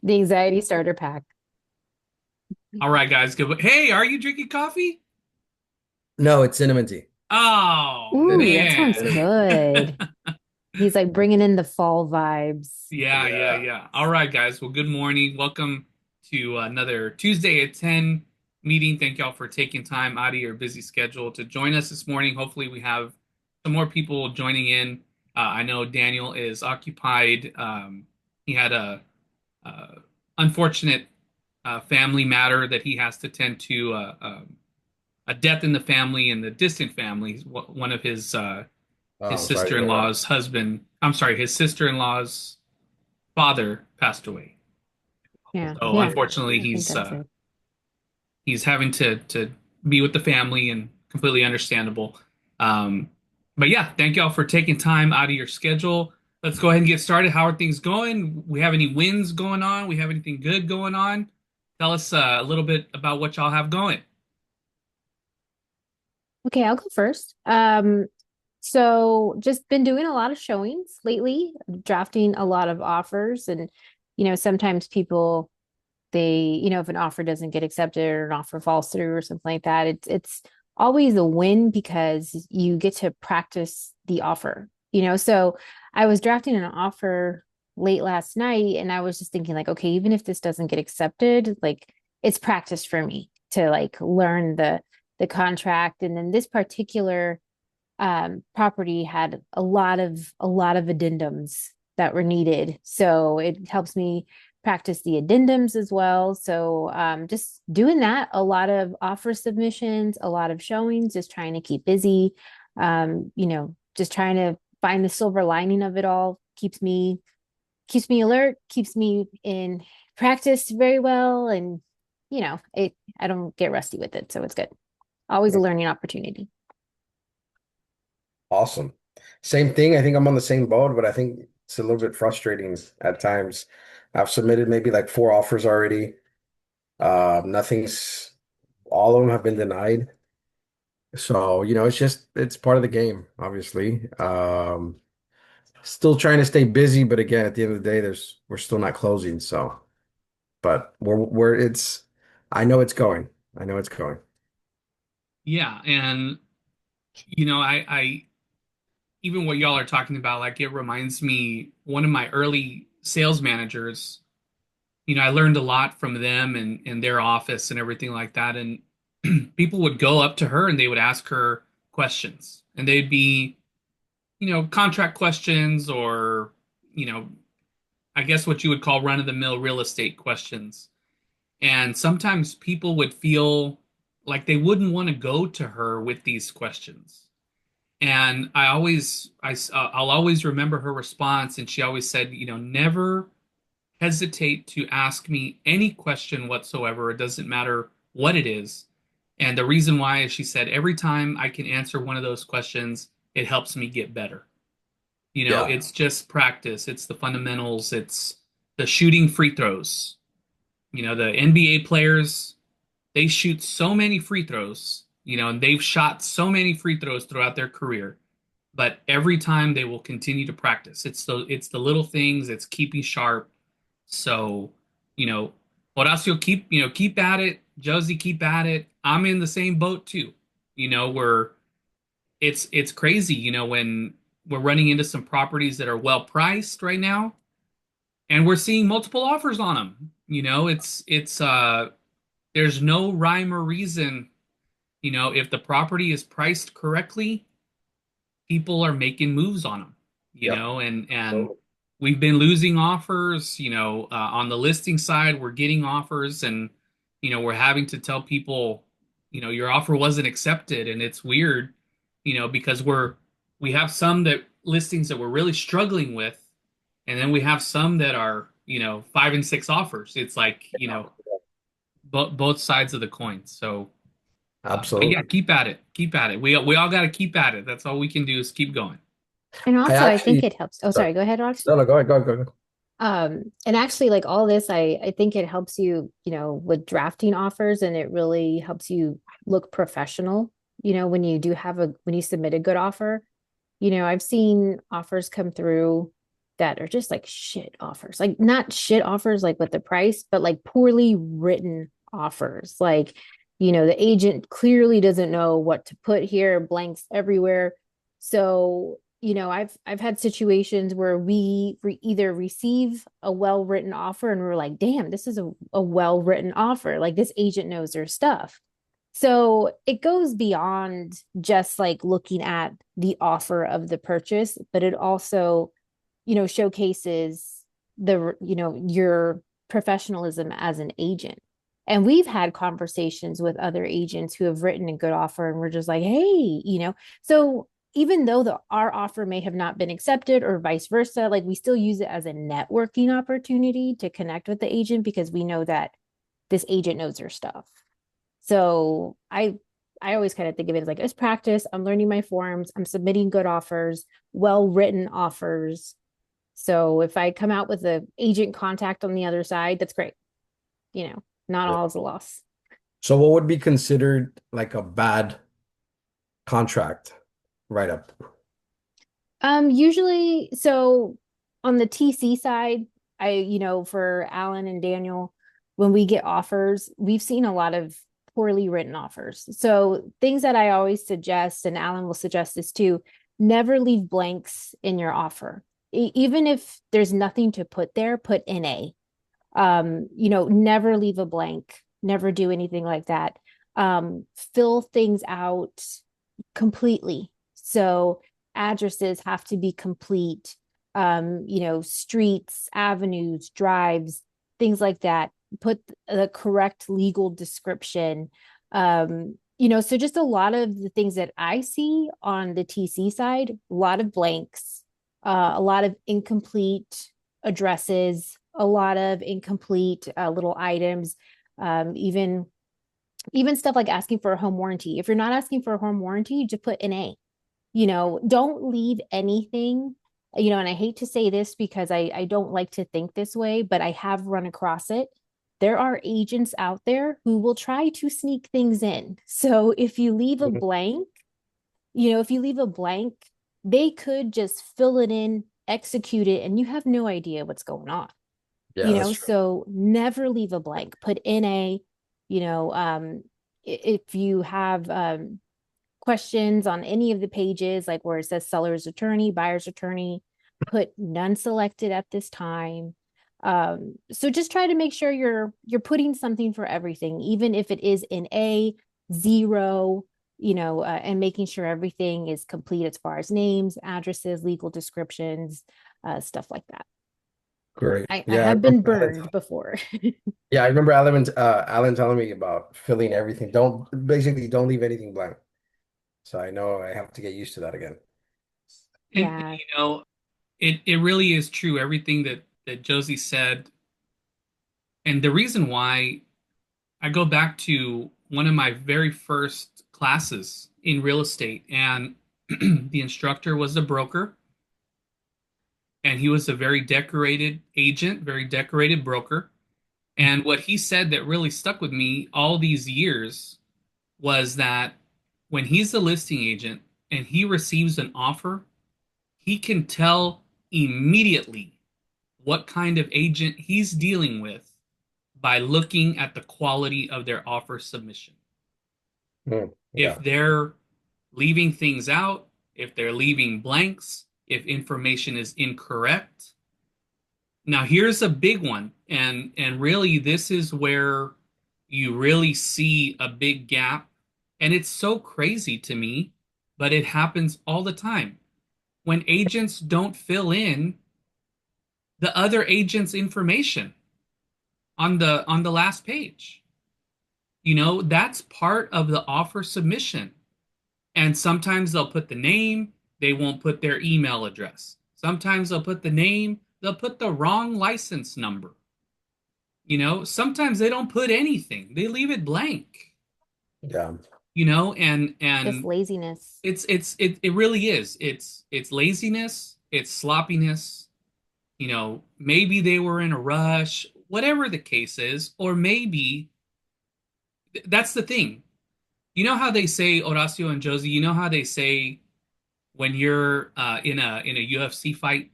The anxiety starter pack. All right, guys. Good. Hey, are you drinking coffee? No, it's cinnamon tea. Oh, Ooh, that Cinnamon. sounds man. Cinnamon. good. He's like bringing in the fall vibes. Yeah, yeah, Yeah. yeah. All right, guys. Well, good morning. Welcome to another Tuesday at 10 meeting. Thank y'all for taking time out of your busy schedule to join us this morning. Hopefully, we have some more people joining in. I know Daniel is occupied. He had a unfortunate family matter that he has to tend to. A death in the family and the distant family. One of his Oh, I'm sorry to hear that. sister-in-law's husband, I'm sorry, his sister-in-law's father passed away. Yeah, So yeah. unfortunately, I think that's it. he's having to be with the family and completely understandable. Um, but yeah, thank y'all for taking time out of your schedule. Let's go ahead and get started. How are things going? We have any wins going on? We have anything good going on? Tell us a little bit about what y'all have going. Okay, I'll go first. So just been doing a lot of showings lately, drafting a lot of offers, and sometimes people if an offer doesn't get accepted or an offer falls through or something like that, it's always a win because you get to practice the offer. So I was drafting an offer late last night and I was just thinking like, okay, even if this doesn't get accepted, like it's practice for me to like learn the contract. And then this particular property had a lot of addendums that were needed. So it helps me practice the addendums as well. So just doing that, a lot of offer submissions, a lot of showings, just trying to keep busy. Just trying to find the silver lining of it all keeps me alert, keeps me in practice very well, and it I don't get rusty with it, so it's good. Always a learning opportunity. Awesome. Same thing. I think I'm on the same boat, but I think it's a little bit frustrating at times. I've submitted maybe like four offers already. Nothing's, all of them have been denied. So, it's part of the game, obviously. Still trying to stay busy, but again, at the end of the day, we're still not closing. So, but I know it's going. I know it's going. Yeah, and I even what y'all are talking about, like it reminds me one of my early sales managers. I learned a lot from them and their office and everything like that. And people would go up to her and they would ask her questions, and they'd be, contract questions or, you know, I guess what you would call run-of-the-mill real estate questions. And sometimes people would feel like they wouldn't want to go to her with these questions. And I'll always remember her response. And she always said, never hesitate to ask me any question whatsoever. It doesn't matter what it is. And the reason why is she said, every time I can answer one of those questions, it helps me get better. Yeah. It's just practice, it's the fundamentals, it's the shooting free throws. The NBA players, they shoot so many free throws, and they've shot so many free throws throughout their career. But every time they will continue to practice. It's the little things, it's keeping sharp. So, you know, Horacio, keep at it. Josie, keep at it. I'm in the same boat too. Where it's crazy, when we're running into some properties that are well priced right now, and we're seeing multiple offers on them. It's there's no rhyme or reason. If the property is priced correctly, people are making moves on them. Yep. And So, we've been losing offers. On the listing side, we're getting offers, and we're having to tell people, your offer wasn't accepted, and it's weird, because we have some that listings that we're really struggling with, and then we have some that are, five and six offers. It's like, both sides of the coin. So, but yeah, absolutely. keep at it, keep at it. We all got to keep at it. That's all we can do is keep going. And I also, I think actually, it helps. Oh, sorry. sorry. Go ahead, Rox. No, no, go ahead, go ahead, go ahead. And actually, like all this, I think it helps you, with drafting offers, and it really helps you look professional. When you submit a good offer. I've seen offers come through that are just like shit offers. Like not shit offers like with the price, but like poorly written offers. Like, the agent clearly doesn't know what to put here, blanks everywhere. So, I've had situations where we either receive a well-written offer and we're like, damn, this is a well-written offer. Like this agent knows their stuff. So it goes beyond just like looking at the offer of the purchase, but it also, showcases your professionalism as an agent. And we've had conversations with other agents who have written a good offer and we're just like, hey, so even though our offer may have not been accepted or vice versa, like we still use it as a networking opportunity to connect with the agent because we know that this agent knows their stuff. So I always kind of think of it as like it's practice. I'm learning my forms. I'm submitting good offers, well written offers. So if I come out with a agent contact on the other side, that's great. Not Yeah. all is a loss. So what would be considered like a bad contract write-up? Usually, so on the TC side, for Alan and Daniel, when we get offers, we've seen a lot of poorly written offers. So things that I always suggest, and Alan will suggest this too, never leave blanks in your offer. Even if there's nothing to put there, put NA. Never leave a blank, never do anything like that. Fill things out completely. So addresses have to be complete, streets, avenues, drives, things like that. Put the correct legal description. So just a lot of the things that I see on the TC side, a lot of blanks, a lot of incomplete addresses, a lot of incomplete little items, even stuff like asking for a home warranty. If you're not asking for a home warranty, just put an A. Don't leave anything. And I hate to say this because I don't like to think this way, but I have run across it. There are agents out there who will try to sneak things in. So if you leave a Mhm. blank, they could just fill it in, execute it, and you have no idea what's going on. Yeah, that's true. So never leave a blank. Put in a, you know, if you have questions on any of the pages, like where it says seller's attorney, buyer's attorney, put none selected at this time. So just try to make sure you're putting something for everything, even if it is in a zero, and making sure everything is complete as far as names, addresses, legal descriptions, stuff like that. Great. I Yeah, I have been remember Alan. burned before. Yeah, I remember Alan telling me about filling everything. Don't leave anything blank. So I know I have to get used to that again. And Yeah. it really is true, everything that Josie said. And the reason why I go back to one of my very first classes in real estate, and the instructor was a broker, and he was a very decorated agent, very decorated broker. And what he said that really stuck with me all these years was that when he's a listing agent and he receives an offer, he can tell immediately what kind of agent he's dealing with by looking at the quality of their offer submission. If Yeah. they're leaving things out, if they're leaving blanks, if information is incorrect. Now here's a big one, and really this is where you really see a big gap, and it's so crazy to me, but it happens all the time. When agents don't fill in the other agent's information on the last page. That's part of the offer submission. And sometimes they'll put the name, they won't put their email address. Sometimes they'll put the name, they'll put the wrong license number. Sometimes they don't put anything. They leave it blank. Yeah. Just And laziness. it really is. It's laziness, it's sloppiness. Maybe they were in a rush, whatever the case is, or maybe that's the thing. You know how they say, Horacio and Josie, when you're in a UFC fight,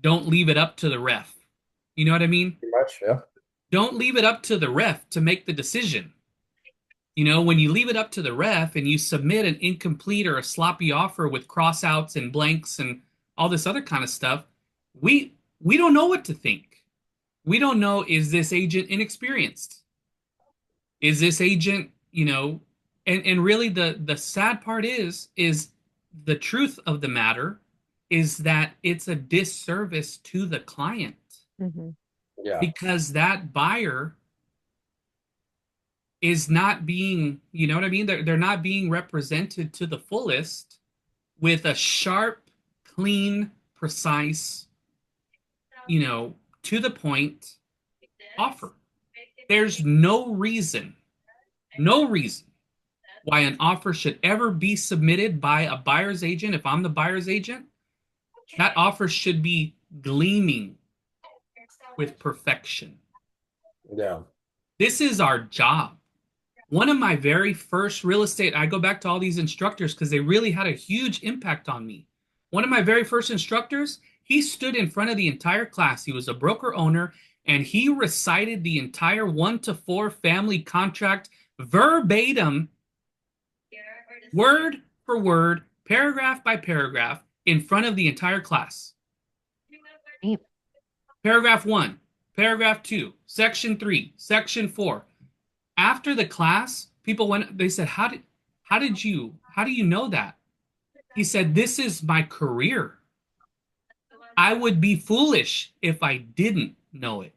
don't leave it up to the ref. You know what I mean? Pretty much, yeah. Don't leave it up to the ref to make the decision. When you leave it up to the ref and you submit an incomplete or a sloppy offer with crossouts and blanks and all this other kind of stuff, we don't know what to think. We don't know, is this agent inexperienced? Is this agent, and really the sad part is the truth of the matter is that it's a disservice to the client Hmm. Yeah. because that buyer is not being, you know what I mean? They're not being represented to the fullest with a sharp, clean, precise, to the point offer. There's no reason why an offer should ever be submitted by a buyer's agent. If I'm the buyer's agent, that offer should be gleaming with perfection. Yeah. This is our job. One of my very first real estate, I go back to all these instructors because they really had a huge impact on me. One of my very first instructors, he stood in front of the entire class. He was a broker owner and he recited the entire 1 to 4 family contract verbatim, word for word, paragraph by paragraph, in front of the entire class. Paragraph 1, paragraph 2, section 3, section 4. After the class, people went, they said, how do you know that? He said, this is my career. I would be foolish if I didn't know it.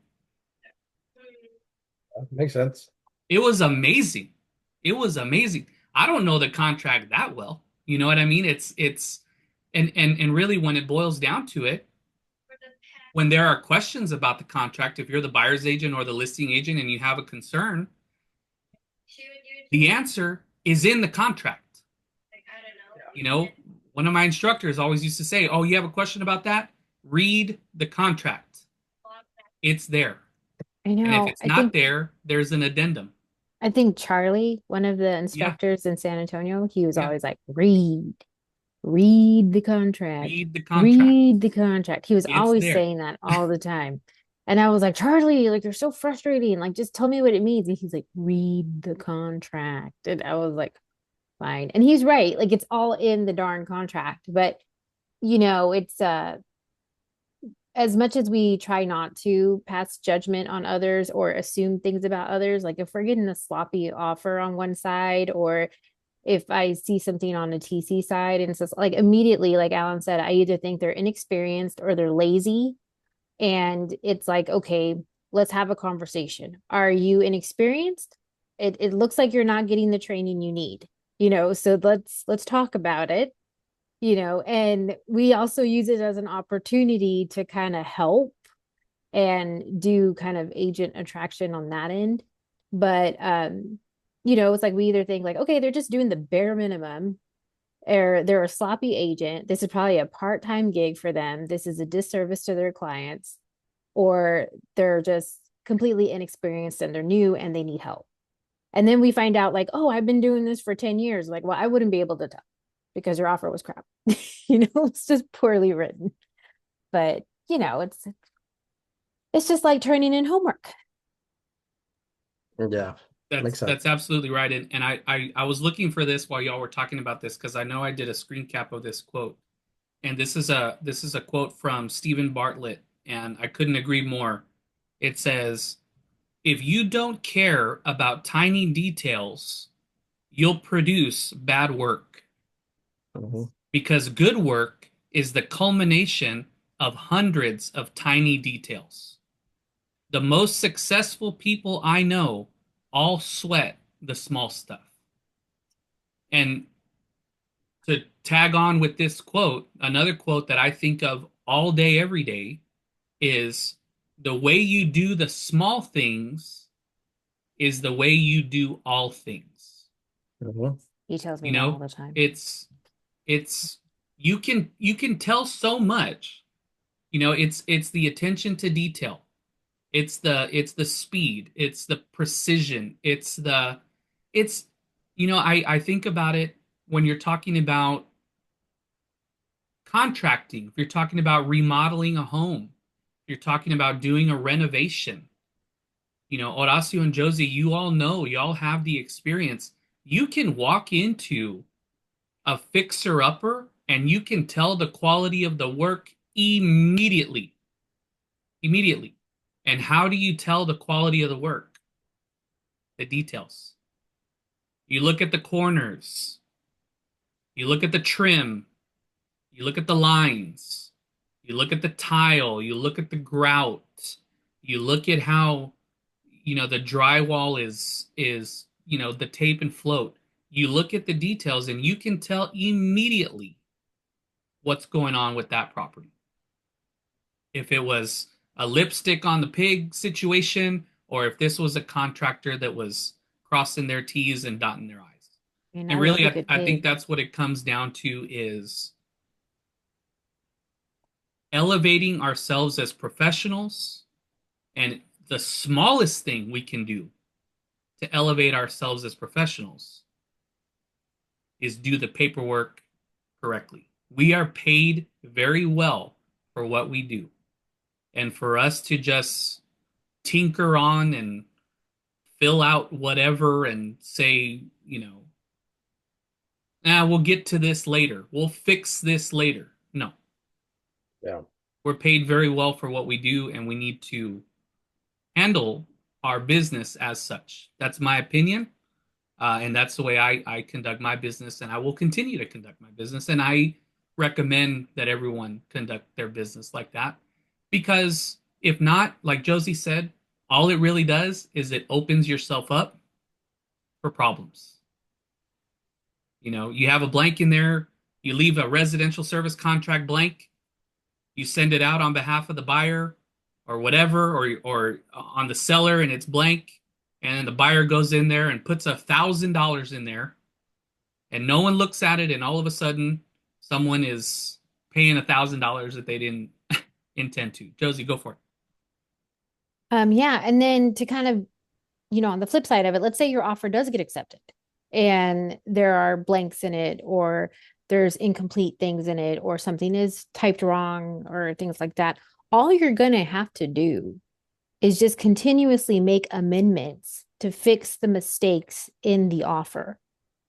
Makes sense. It was amazing. It was amazing. I don't know the contract that well. You know what I mean? And really when it boils down to it, when there are questions about the contract, if you're the buyer's agent or the listing agent and you have a concern, the answer is in the contract. One of my instructors always used to say, "Oh, you have a question about that? Read the contract. It's there. I And if know. it's not there, there's an addendum." I think Charlie, one of the Yeah, instructors in San Antonio, he was yeah. always like, read the contract, Read the contract. read the contract. He was It's always there. saying that all the time. And I was like, Charlie, like, you're so frustrating. Like, just tell me what it means. And he's like, read the contract. And I was like, fine. And he's right. Like, it's all in the darn contract. But, it's as much as we try not to pass judgment on others or assume things about others, like if we're getting a sloppy offer on one side, or if I see something on a TC side and it's just like immediately, like Alan said, I either think they're inexperienced or they're lazy. And it's like, okay, let's have a conversation. Are you inexperienced? It looks like you're not getting the training you need, so let's talk about it, and we also use it as an opportunity to kind of help and do kind of agent attraction on that end. But it's like we either think like, okay, they're just doing the bare minimum, or they're a sloppy agent. This is probably a part-time gig for them. This is a disservice to their clients, or they're just completely inexperienced and they're new and they need help. And then we find out like, oh, I've been doing this for 10 years. Like, well, I wouldn't be able to tell because your offer was crap. It's just poorly written. But, it's just like turning in homework. Yeah. That's Makes sense. that's absolutely right. And I was looking for this while y'all were talking about this because I know I did a screen cap of this quote. And this is a quote from Stephen Bartlett, and I couldn't agree more. It says, "If you don't care about tiny details, you'll produce bad work Mhm. because good work is the culmination of hundreds of tiny details. The most successful people I know all sweat the small stuff." And to tag on with this quote, another quote that I think of all day, every day is, "The way you do the small things is the way you do all things." Mhm. He tells me You that all know, the time. it's you can tell so much. It's the attention to detail. It's the speed, it's the precision, it's, I think about it when you're talking about contracting, if you're talking about remodeling a home, if you're talking about doing a renovation, Horacio and Josie, you all know, you all have the experience. You can walk into a fixer upper and you can tell the quality of the work immediately. Immediately. And how do you tell the quality of the work? The details. You look at the corners, you look at the trim, you look at the lines, you look at the tile, you look at the grout, you look at how the drywall is the tape and float. You look at the details and you can tell immediately what's going on with that property. If it was a lipstick on the pig situation, or if this was a contractor that was crossing their T's and dotting their I's. And And I love really, a I, good I think pig. that's what it comes down to is elevating ourselves as professionals. And the smallest thing we can do to elevate ourselves as professionals is do the paperwork correctly. We are paid very well for what we do. And for us to just tinker on and fill out whatever and say, we'll get to this later. We'll fix this later. No, Yeah. we're paid very well for what we do, and we need to handle our business as such. That's my opinion. And that's the way I conduct my business, and I will continue to conduct my business. And I recommend that everyone conduct their business like that, because if not, like Josie said, all it really does is it opens yourself up for problems. You have a blank in there, you leave a residential service contract blank, you send it out on behalf of the buyer or whatever, or on the seller, and it's blank, and the buyer goes in there and puts $1,000 in there, and no one looks at it, and all of a sudden someone is paying $1,000 that they didn't intend to. Josie, go for it. Yeah, and then to kind of, on the flip side of it, let's say your offer does get accepted and there are blanks in it, or there's incomplete things in it, or something is typed wrong, or things like that. All you're going to have to do is just continuously make amendments to fix the mistakes in the offer,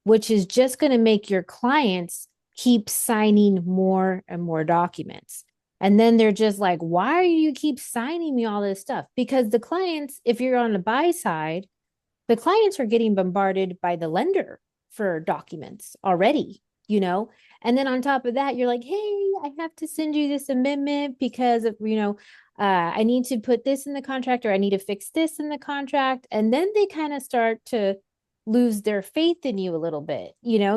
which is just going to make your clients keep signing more and more documents. And then they're just like, why do you keep signing me all this stuff? Because the clients, if you're on the buy side, the clients are getting bombarded by the lender for documents already. And then on top of that, you're like, hey, I have to send you this amendment because I need to put this in the contract, or I need to fix this in the contract. And then they kind of start to lose their faith in you a little bit.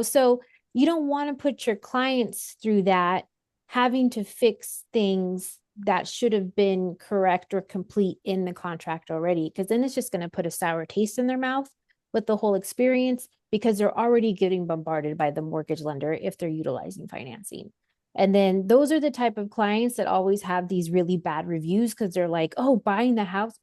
So you don't want to put your clients through that, having to fix things that should have been correct or complete in the contract already, because then it's just going to put a sour taste in their mouth with the whole experience, because they're already getting bombarded by the mortgage lender if they're utilizing financing. And then those are the type of clients that always have these really bad reviews, because they're like, oh, buying my house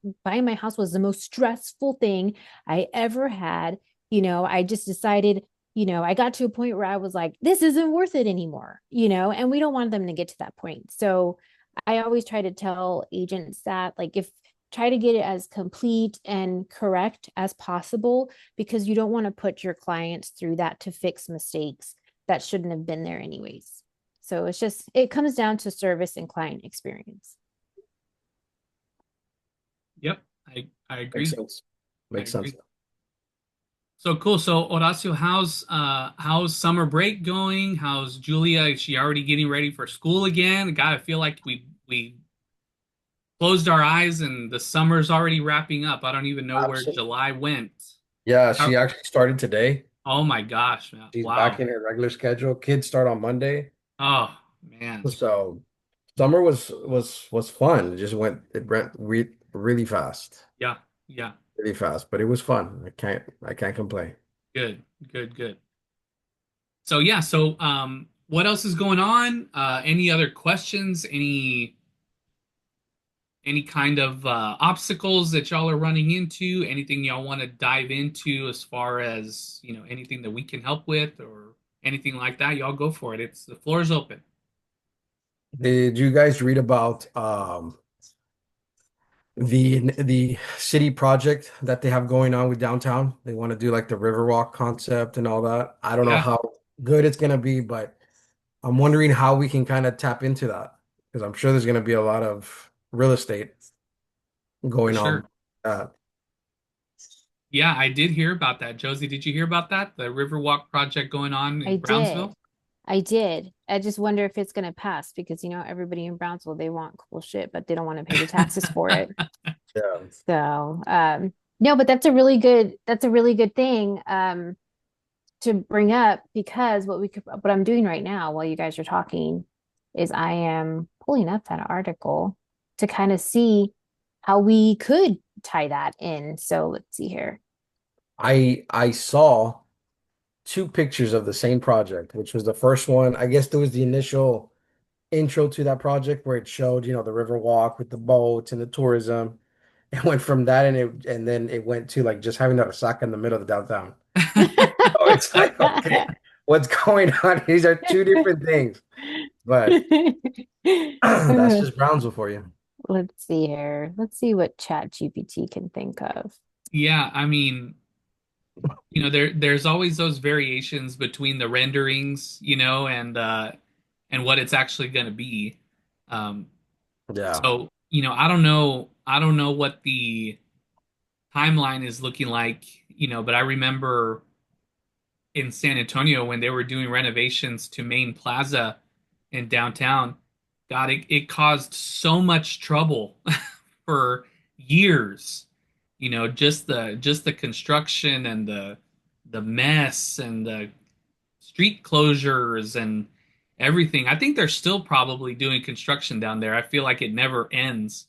was the most stressful thing I ever had. I just decided, I got to a point where I was like, this isn't worth it anymore, and we don't want them to get to that point. So I always try to tell agents that, like, if try to get it as complete and correct as possible, because you don't want to put your clients through that to fix mistakes that shouldn't have been there anyways. So it comes down to service and client experience. Yep, I Makes agree. sense. I Makes sense. agree. So cool. So Horacio, how's summer break going? How's Julia? Is she already getting ready for school again? God, I feel like we closed our eyes and the summer's already wrapping up. I don't even know where Absolutely. July went. Yeah, How, she actually started today. oh my gosh, man. She's back Wow. in her regular schedule. Kids start on Monday. Oh man. So summer was fun. It went really fast. Yeah, yeah. Really fast, but it was fun. I can't complain. Good, good, good. So yeah, so what else is going on? Any other questions? Any kind of obstacles that y'all are running into? Anything y'all want to dive into as far as, anything that we can help with or anything like that? Y'all go for it. The floor is open. Did you guys read about the city project that they have going on with downtown? They want to do like the Riverwalk concept and all that. I don't know Yeah, how good it's gonna be, but I'm wondering how we can kind of tap into that because I'm sure there's gonna be a lot of real estate for going on. sure. Uh, Yeah, I did hear about that. Josie, did you hear about that? The Riverwalk project going on I in did. Brownsville? I did. I just wonder if it's going to pass because, everybody in Brownsville, they want cool shit, but they don't want to pay the taxes for it. yeah, So, no, but that's a really good thing, to bring up because what I'm doing right now while you guys are talking is I am pulling up that article to kind of see how we could tie that in. So let's see here. I saw two pictures of the same project, which was the first one. I guess there was the initial intro to that project where it showed, the river walk with the boats and the tourism. It went from that and then it went to like just having that Osaka in the middle of the downtown. Oh, it's like, okay, what's going on? These are two different things. But that's just Brownsville for you. Let's see here. Let's see what Chat GPT can think of. Yeah, I mean, there's always those variations between the renderings, and what it's actually going to be. Um, Yeah. so, I don't know what the timeline is looking like, but I remember in San Antonio when they were doing renovations to Main Plaza in downtown. God, it caused so much trouble for years. Just the construction and the mess and the street closures and everything. I think they're still probably doing construction down there. I feel like it never ends.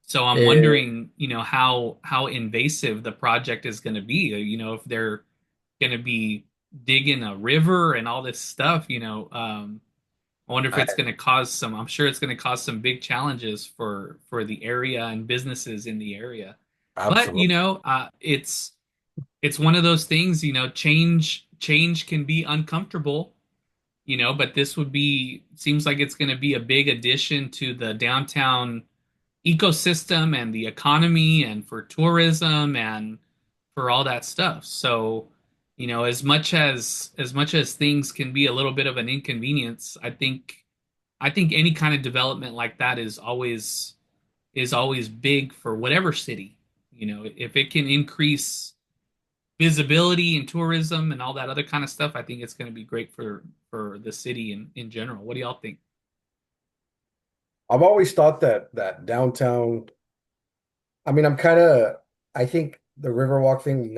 So I'm Eh, wondering, how invasive the project is going to be. If they're going to be digging a river and all this stuff. I wonder if I it's going to cause some. I'm sure it's going to cause some big challenges for the area and businesses in the area. But absolutely. it's one of those things. Change can be uncomfortable. But this would be seems like it's going to be a big addition to the downtown ecosystem and the economy and for tourism and for all that stuff. So, as much as things can be a little bit of an inconvenience, I think any kind of development like that is always big for whatever city. If it can increase visibility and tourism and all that other kind of stuff, I think it's going to be great for the city in general. What do y'all think? I've always thought that downtown, I mean, I think the Riverwalk thing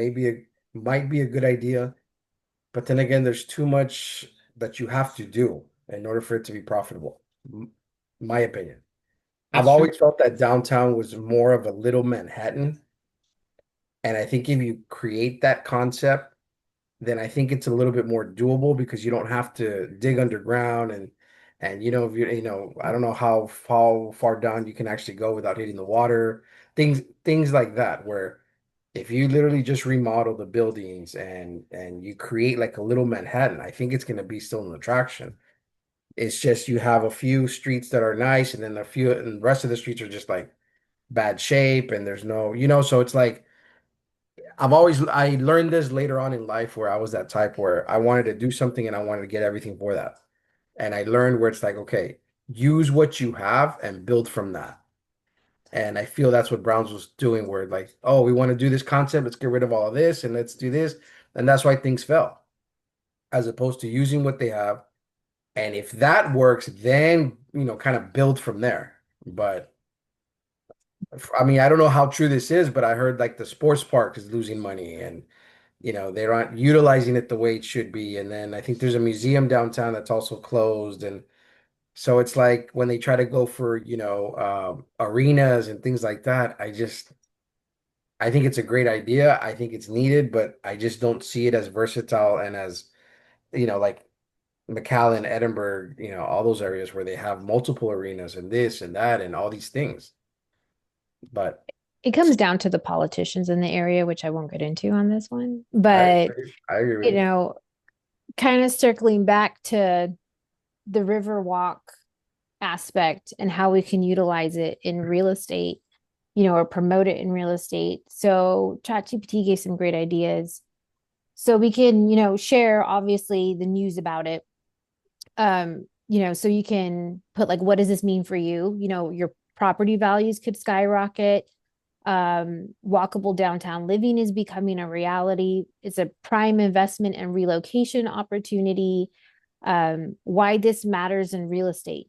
might be a good idea, but then again, there's too much that you have to do in order for it to be profitable. My opinion. I've That's true. always felt that downtown was more of a little Manhattan, and I think if you create that concept, then I think it's a little bit more doable because you don't have to dig underground and if I don't know how far down you can actually go without hitting the water, things like that where if you literally just remodel the buildings and you create like a little Manhattan, I think it's going to be still an attraction. It's just you have a few streets that are nice and then and the rest of the streets are just like bad shape and there's no, so it's like I learned this later on in life where I was that type where I wanted to do something and I wanted to get everything for that. And I learned where it's like, okay, use what you have and build from that. And I feel that's what Browns was doing, where like, oh, we want to do this concept, let's get rid of all of this and let's do this. And that's why things fell, as opposed to using what they have. And if that works, then kind of build from there. But I mean, I don't know how true this is, but I heard like the sports park is losing money and they're not utilizing it the way it should be. And then I think there's a museum downtown that's also closed. And so it's like when they try to go for, arenas and things like that, I think it's a great idea. I think it's needed, but I just don't see it as versatile and as, like McAllen, Edinburgh, all those areas where they have multiple arenas and this and that and all these things. But It comes down to the politicians in the area, which I won't get into on this one. I But, agree. I you agree. know, kind of circling back to the Riverwalk aspect and how we can utilize it in real estate, or promote it in real estate. So ChatGPT gave some great ideas. So we can, share obviously the news about it. So you can put like, what does this mean for you? Your property values could skyrocket. Walkable downtown living is becoming a reality. It's a prime investment and relocation opportunity. Why this matters in real estate.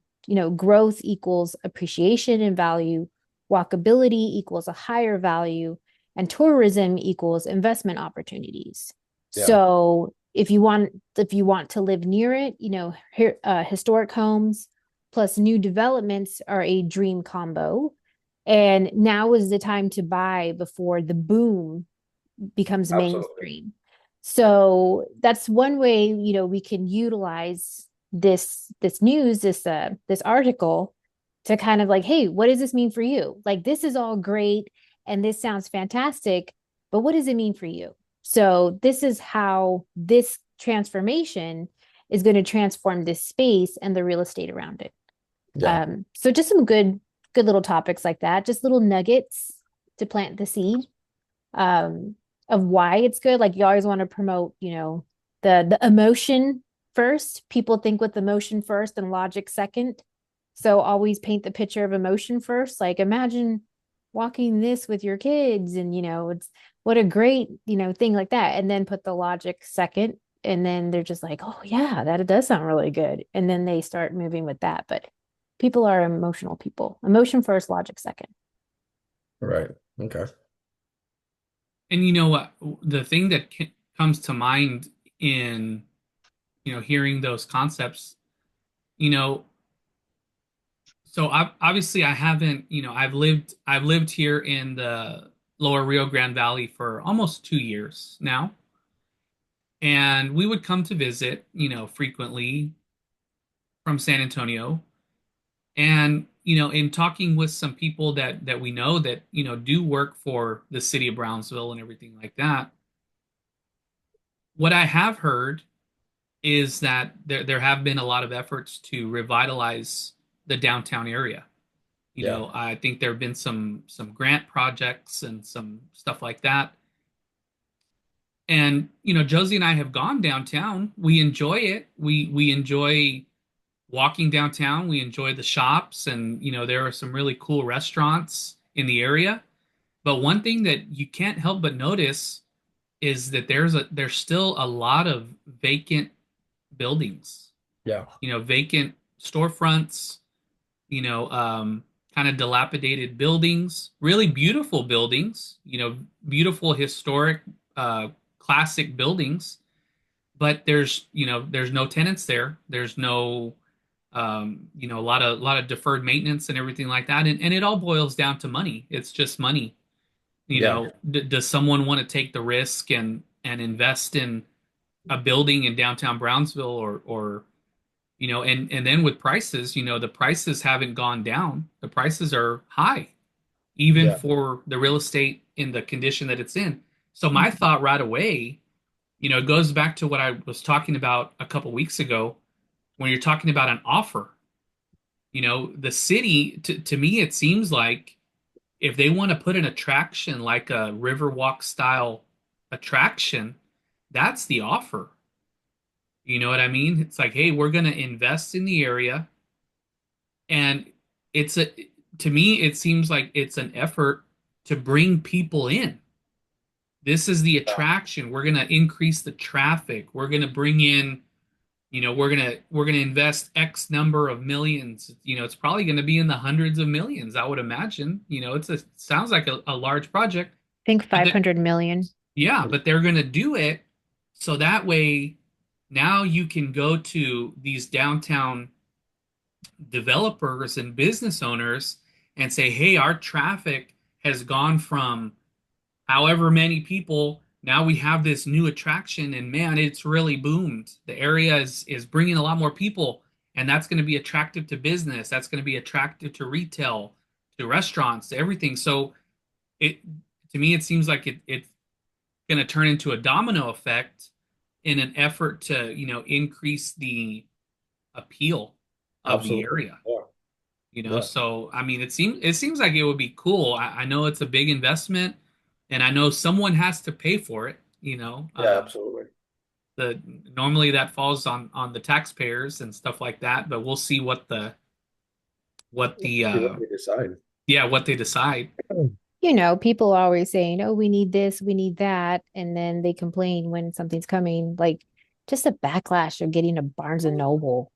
Growth equals appreciation in value, walkability equals a higher value, and tourism equals investment opportunities. Yeah. So if you want to live near it, historic homes plus new developments are a dream combo. And now is the time to buy before the boom becomes Absolutely. mainstream. So that's one way, we can utilize this news, this article to kind of like, hey, what does this mean for you? Like this is all great and this sounds fantastic, but what does it mean for you? So this is how this transformation is going to transform this space and the real estate around it. Yeah. So just some good little topics like that, just little nuggets to plant the seed um, of why it's good. Like you always want to promote, the emotion first. People think with emotion first and logic second. So always paint the picture of emotion first. Like imagine walking this with your kids, and it's what a great thing like that. And then put the logic second, and then they're just like, oh yeah, that it does sound really good. And then they start moving with that. But people are emotional people. Emotion first, logic second. Right. Okay. And you know what? The thing that comes to mind in, hearing those concepts, you know, so obviously I haven't, I've lived here in the lower Rio Grande Valley for almost 2 years now. And we would come to visit, frequently from San Antonio. And, in talking with some people that we know that, do work for the city of Brownsville and everything like that, what I have heard is that there have been a lot of efforts to revitalize the downtown area. Yeah. I think there have been some grant projects and some stuff like that. And Josie and I have gone downtown. We enjoy it. We enjoy walking downtown. We enjoy the shops, and there are some really cool restaurants in the area. But one thing that you can't help but notice is that there's still a lot of vacant buildings, Yeah. vacant storefronts, kind of dilapidated buildings, really beautiful buildings, beautiful historic, classic buildings. But there's no tenants there. There's no, a lot of deferred maintenance and everything like that. And it all boils down to money. It's just money. Yeah. Does someone want to take the risk and invest in a building in downtown Brownsville or and then with prices, the prices haven't gone down. The prices are high, even Yeah. for the real estate in the condition that it's in. So my thought right away, it goes back to what I was talking about a couple weeks ago when you're talking about an offer. The city, to me, it seems like if they want to put an attraction like a Riverwalk style attraction, that's the offer. You know what I mean? It's like, hey, we're going to invest in the area. And it's a, to me, it seems like it's an effort to bring people in. This is the Yeah. attraction. We're going to increase the traffic. We're going to bring in, we're going to invest X number of millions. It's probably going to be in the hundreds of millions, I would imagine. Sounds like a large project. Think But 500 million. yeah, but they're going to do it so that way now you can go to these downtown developers and business owners and say, hey, our traffic has gone from however many people. Now we have this new attraction, and man, it's really boomed. The area is bringing a lot more people, and that's going to be attractive to business. That's going to be attractive to retail, to restaurants, to everything. So it to me, it seems like it's going to turn into a domino effect in an effort to increase the appeal of the Absolutely. area. Yeah. you know. Yeah. So I mean, it seems like it would be cool. I know it's a big investment, and I know someone has to pay for it, you know. Yeah, absolutely. The Normally that falls on the taxpayers and stuff like that, but we'll see what the See what they decide. yeah, what they decide. You know, people are always saying, "Oh, we need this, we need that," and then they complain when something's coming. Like just a backlash of getting a Barnes and Noble.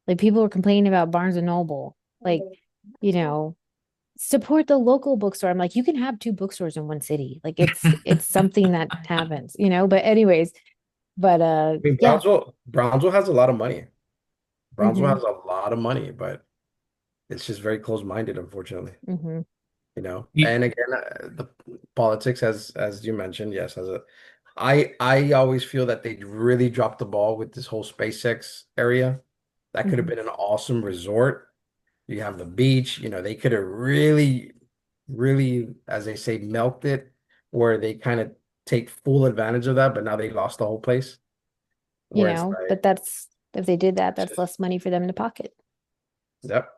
Like people were complaining about Barnes and Noble. Like, you know, support the local bookstore. I'm like, you can have two bookstores in one city. Like it's something that happens, you know. But anyways, but I mean, yeah. Brownsville has a lot of money. Brownsville Mm-hmm. has a lot of money, but it's just very close-minded, unfortunately. Mm-hmm. You know. Ye- And again, the politics, as you mentioned, yes, as a I always feel that they really dropped the ball with this whole SpaceX area. That could have Mm-hmm. been an awesome resort. You have the beach, you know, they could have really, really, as they say, milked it, where they kind of take full advantage of that, but now they lost the whole place. You Where it's know, like, but that's if they did that, it's that's just, less money for them to pocket. yep,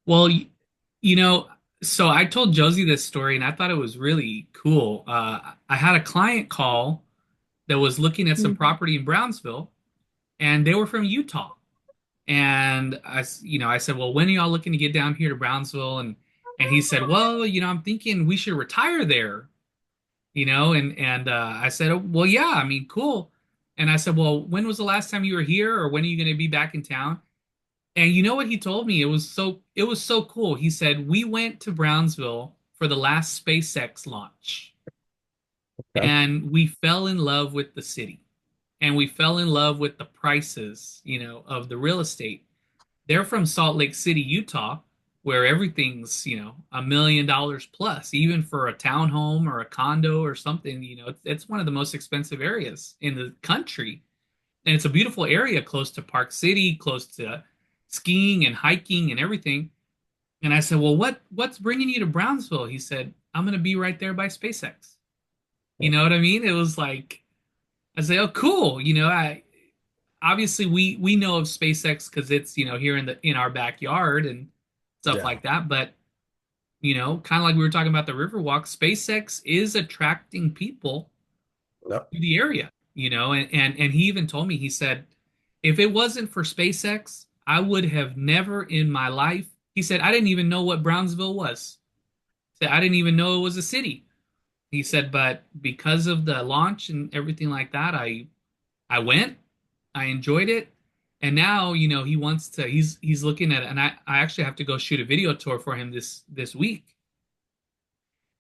well, you know, so I told Josie this story, and I thought it was really cool. I had a client call that was looking at some Mm-hmm. property in Brownsville, and they were from Utah. And I said, well, when are y'all looking to get down here to Brownsville? And he said, well, I'm thinking we should retire there, I said, oh, well, yeah, I mean, cool. And I said, well, when was the last time you were here, or when are you going to be back in town? And you know what he told me? It was so cool. He said, we went to Brownsville for the last SpaceX launch, okay, and we fell in love with the city, and we fell in love with the prices, of the real estate. They're from Salt Lake City, Utah, where everything's, $1 million plus, even for a townhome or a condo or something. It's one of the most expensive areas in the country. And it's a beautiful area close to Park City, close to skiing and hiking and everything. And I said, well, what's bringing you to Brownsville? He said, I'm going to be right there by SpaceX. You know what I mean? It was like, I say, oh, cool. I obviously we know of SpaceX because it's here in our backyard and stuff yeah, like that. But kind of like we were talking about the Riverwalk, SpaceX is attracting people yep, to the area. And he even told me, he said, if it wasn't for SpaceX, I would have never in my life. He said I didn't even know what Brownsville was. He said I didn't even know it was a city. He said, but because of the launch and everything like that, I went, I enjoyed it, and now he's looking at it, and I actually have to go shoot a video tour for him this week.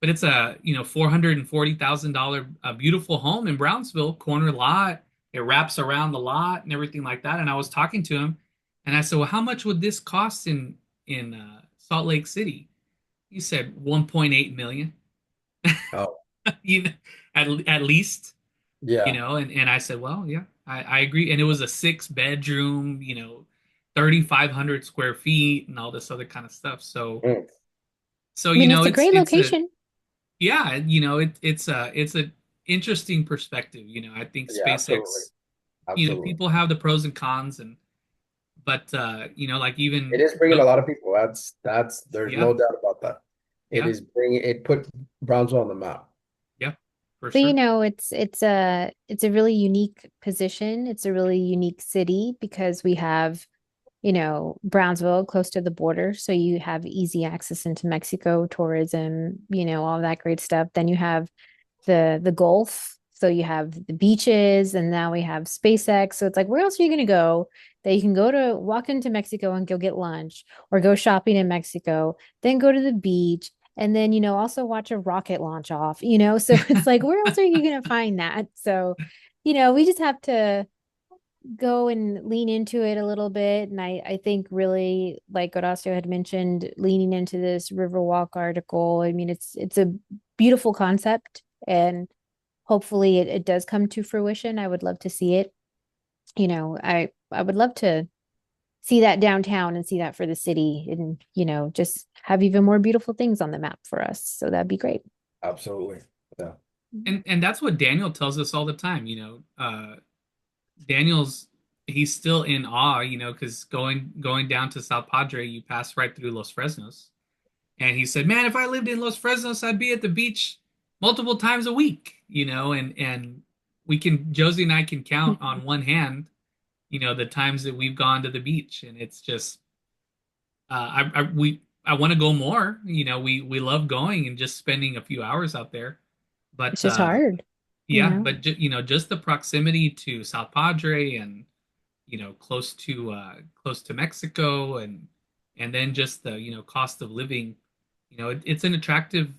But it's a $440,000 a beautiful home in Brownsville, corner lot. It wraps around the lot and everything like that. And I was talking to him, and I said, "Well, how much would this cost in Salt Lake City?" He said 1.8 million. oh, you know, at least. yeah, And I said, well, yeah, I agree. And it was a six-bedroom, 3,500 square feet and all this other kind of stuff. mm, So, I mean, it's a great location. yeah, it's a interesting perspective. I think yeah, absolutely, SpaceX, absolutely. people have the pros and cons but, like It even, is bringing a lot of people. That's there's yeah, no doubt about that. It yeah, is bringing it put Brownsville on the map. yeah, for But you sure. know, it's a really unique position. It's a really unique city because we have, you know, Brownsville close to the border, so you have easy access into Mexico, tourism, you know, all that great stuff. Then you have the Gulf, so you have the beaches, and now we have SpaceX. So it's like, where else are you going to go that you can go to walk into Mexico and go get lunch, or go shopping in Mexico, then go to the beach, and then, you know, also watch a rocket launch off, you know? So it's like, where else are you going to find that? So, you know, we just have to go and lean into it a little bit. And I think really, like Horacio had mentioned, leaning into this Riverwalk article. I mean, it's a beautiful concept, and hopefully it does come to fruition. I would love to see it. You know, I would love to see that downtown and see that for the city, and, you know, just have even more beautiful things on the map for us. So that'd be great. Absolutely. Yeah. And that's what Daniel tells us all the time. Daniel's he's still in awe, because going down to South Padre, you pass right through Los Fresnos. And he said, "Man, if I lived in Los Fresnos, I'd be at the beach multiple times a week, and Josie and I can count on one hand, the times that we've gone to the beach, and it's just I want to go more. We love going and just spending a few hours out there, It's but just hard, you yeah, know? but just the proximity to South Padre and close to Mexico, and then just the cost of living. It's an attractive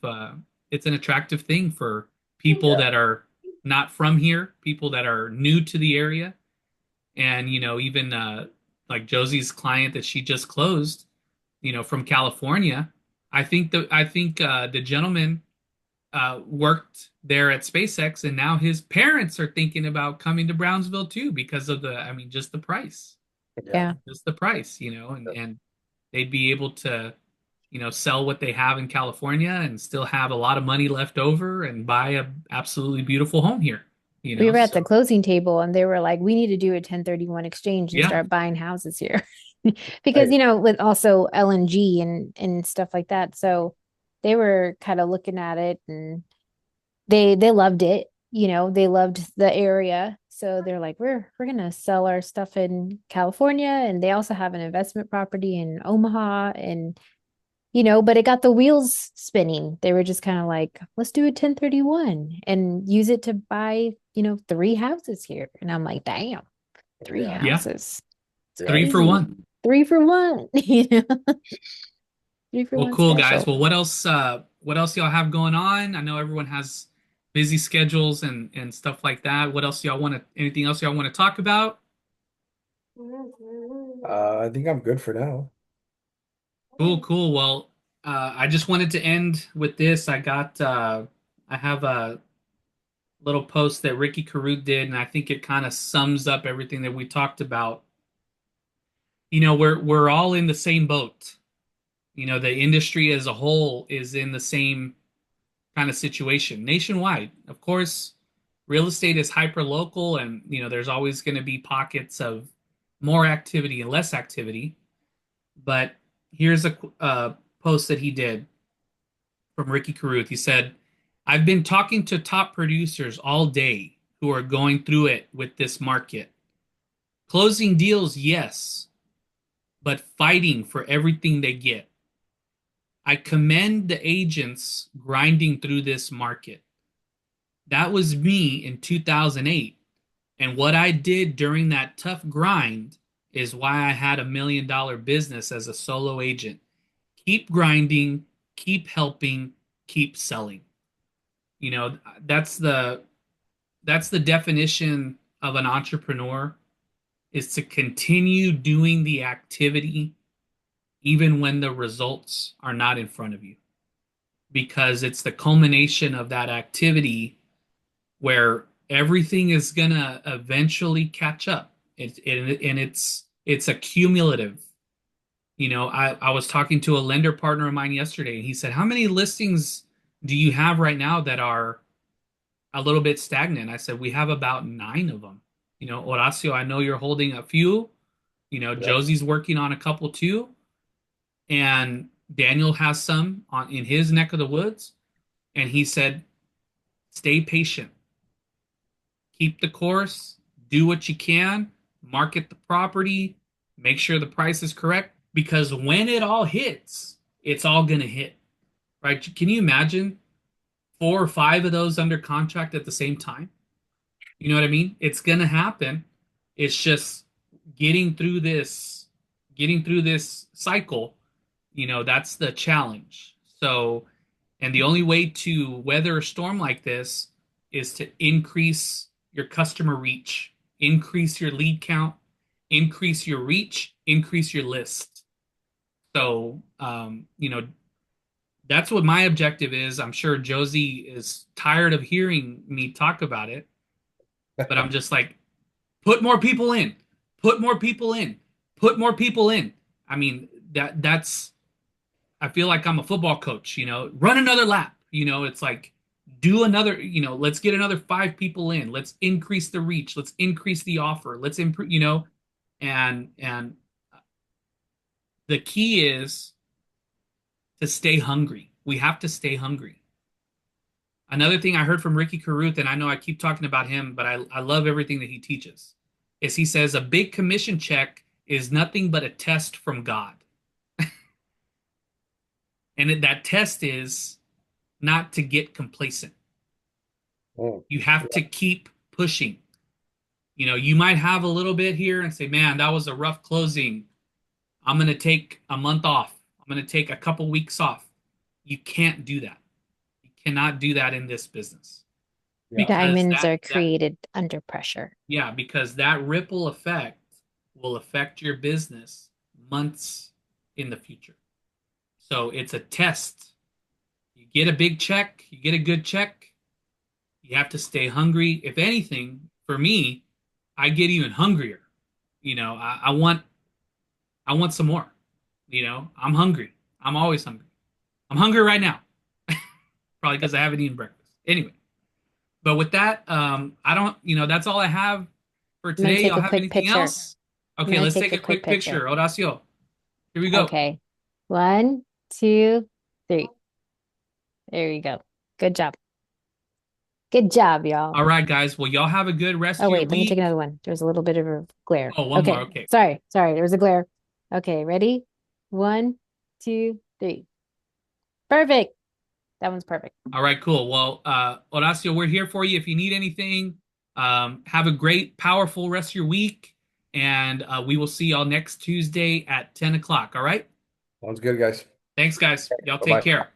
thing for people Yeah. that are not from here, people that are new to the area, and even like Josie's client that she just closed, from California. I think the gentleman worked there at SpaceX, and now his parents are thinking about coming to Brownsville too because of just the price, Yeah. Yeah. just the price, and they'd be able to, sell what they have in California and still have a lot of money left over and buy a absolutely beautiful home here, We were at the so closing table and they were like, we need to do a 1031 exchange and yeah, start buying houses here. Because, Right. with also LNG and stuff like that. So they were kind of looking at it and they loved it, they loved the area. So they're like, we're gonna sell our stuff in California. And they also have an investment property in Omaha. And but it got the wheels spinning. They were just kind of like, let's do a 1031 and use it to buy, three houses here. And I'm like, damn, three Yeah. yeah, houses. It's Yeah. crazy. three-for-one. Three for one, three for Well, one cool guys. special. Well, what else y'all have going on? I know everyone has busy schedules and stuff like that. What else y'all want to anything else y'all want to talk about? I think I'm good for now. Cool, cool. Well, I just wanted to end with this. I have a little post that Ricky Carute did, and I think it kind of sums up everything that we talked about. We're all in the same boat. The industry as a whole is in the same kind of situation nationwide. Of course, real estate is hyper local, and there's always going to be pockets of more activity and less activity. But here's a post that he did from Ricky Carruth. He said, "I've been talking to top producers all day who are going through it with this market. Closing deals, yes, but fighting for everything they get. I commend the agents grinding through this market. That was me in 2008. And what I did during that tough grind is why I had $1 million business as a solo agent. Keep grinding, keep helping, keep selling." You know, that's the that's the definition of an entrepreneur, is to continue doing the activity even when the results are not in front of you, because it's the culmination of that activity where everything is gonna eventually catch up. And it's a cumulative. I was talking to a lender partner of mine yesterday, and he said, "How many listings do you have right now that are a little bit stagnant?" I said, "We have about 9 of them. Horacio, I know you're holding a few. Yep. Josie's working on a couple too, and Daniel has some on in his neck of the woods." And he said, "Stay patient, keep the course, do what you can, market the property, make sure the price is correct, because when it all hits, it's all going to hit." Right? Can you imagine 4 or 5 of those under contract at the same time? You know what I mean? It's going to happen. It's just getting through this, getting through this cycle. That's the challenge. So, and the only way to weather a storm like this is to increase your customer reach, increase your lead count, increase your reach, increase your list. So, that's what my objective is. I'm sure Josie is tired of hearing me talk about it, but I'm just like, put more people in, put more people in, put more people in. I mean, that's I feel like I'm a football coach, run another lap. It's like, do another, let's get another 5 people in. Let's increase the reach. Let's increase the offer. Let's improve, And the key is to stay hungry. We have to stay hungry. Another thing I heard from Ricky Carruth, and I know I keep talking about him, but I love everything that he teaches, is he says a big commission check is nothing but a test from God. And that test is not to get complacent. Oh, You have to keep pushing. You might have a little bit here and say, man, that was a rough closing. I'm going to take a month off. I'm going to take a couple weeks off. You can't do that. You cannot do that in this business yeah. because Diamonds are created under pressure. yeah, because that ripple effect will affect your business months in the future. So it's a test. You get a big check, you get a good check, you have to stay hungry. If anything, for me, I get even hungrier. I want some more. I'm hungry. I'm always hungry. I'm hungry right now. Probably because I haven't eaten breakfast. Anyway, but with that, I don't, that's all I have for I'm gonna today. take Y'all a have quick anything picture. else? I'm Okay, gonna let's take take a a quick quick picture. picture. Horacio, here we go. Okay. 1, 2, 3. There you go. Good job. Good job, y'all. All right, guys. Well, y'all have a good rest Oh, of your wait, let me take week. another one. There's a little bit of a glare. Oh, one more. Okay. Okay. Sorry. There was a glare. Okay, ready? 1, 2, 3. Perfect. That one's perfect. All right, cool. Well, Horacio, we're here for you if you need anything. Have a great, powerful rest of your week, and we will see y'all next Tuesday at 10 o'clock. All right? Sounds good, guys. Thanks, guys. Y'all Bye take bye. care.